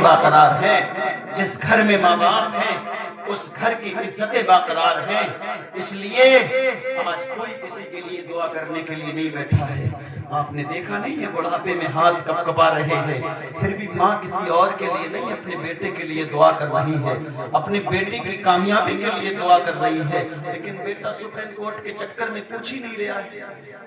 برقرار ہیں، جس گھر میں ماں باپ ہیں اس گھر کی عزتیں برقرار ہیں۔ اس لیے آج کوئی کسی کے لیے دعا کرنے کے لیے نہیں بیٹھا ہے۔ آپ نے دیکھا نہیں ہے بڑھاپے میں ہاتھ کپ کپا رہے ہیں، پھر بھی ماں کسی اور کے لیے نہیں اپنے بیٹے کے لیے دعا کر رہی ہے، اپنے بیٹے کی کامیابی کے لیے دعا کر رہی ہے۔ لیکن بیٹا سپریم کورٹ کے چکر میں پوچھ ہی نہیں رہا ہے،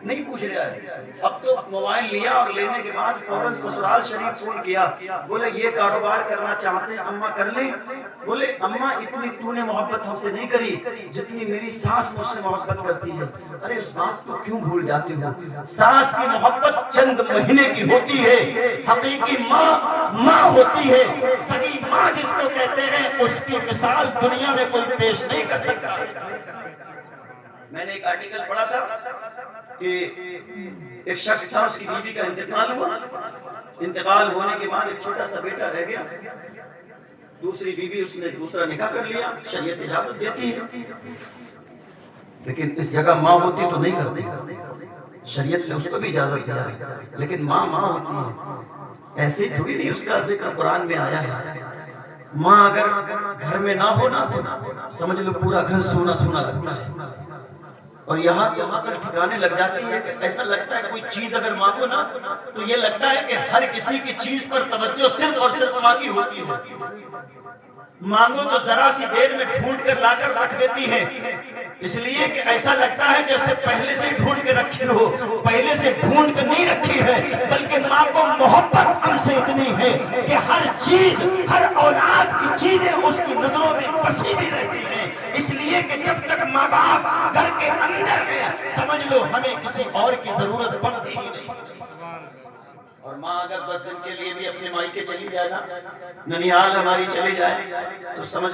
نہیں پوچھ رہا ہے۔ اب تو موبائل لیا اور لینے کے بعد فوراً سسرال شریف فون کیا، بولے یہ کاروبار کرنا چاہتے ہیں اماں کر لیں؟ بولے اماں اتنی تو نے محبت ہم سے نہیں کری جتنی میری ساس مجھ سے محبت کرتی ہے۔ ارے اس بات کو کیوں بھول جاتے ہو؟ ساس کی محبت چند مہینے کی ہوتی ہے، حقیقی ماں ہوتی ہے۔ سگی ماں جس کو کہتے ہیں اس کی مثال دنیا میں کوئی پیش نہیں کر سکتا۔ میں نے ایک آرٹیکل پڑھا تھا کہ ایک شخص تھا، اس کی بیوی کا انتقال ہوا، انتقال ہونے کے بعد ایک چھوٹا سا بیٹا رہ گیا، دوسری بیوی اس نے دوسرا نکاح کر لیا، شریعت اجازت دیتی ہے، لیکن اس جگہ ماں ہوتی تو نہیں کرتی، شریعت نے اس کو بھی اجازت دیا، لیکن ماں ہوتی ہے، ایسے تھوڑی نہیں اس کا ذکر قرآن میں آیا ہے۔ ماں اگر گھر میں نہ ہو نا تو سمجھ لو پورا گھر سونا سونا لگتا ہے، اور یہاں تو عقل ٹھکانے لگ جاتی ہے کہ ایسا لگتا ہے کوئی چیز اگر ماں کو نا تو یہ لگتا ہے کہ ہر کسی کی چیز پر توجہ صرف اور صرف ماں کی ہوتی ہے۔ مانگو تو ذرا سی دیر میں ڈھونڈ کر لا کر رکھ دیتی ہے، اس لیے کہ ایسا لگتا ہے جیسے پہلے سے ڈھونڈ کے رکھی ہو، پہلے سے ڈھونڈ کر نہیں رکھی ہے، بلکہ ماں کو محبت ہم سے اتنی ہے کہ ہر چیز، ہر اولاد کی چیزیں اس کی نظروں میں بسی بھی رہتی ہیں۔ اس لیے کہ جب تک ماں باپ گھر کے اندر ہے سمجھ لو ہمیں کسی اور کی ضرورت پڑتی ہی نہیں۔ اور ماں اگر 10 دن کے لیے بھی اپنے مائکے چلی جائے نا، ننیال ہماری چلی جائے تو سمجھ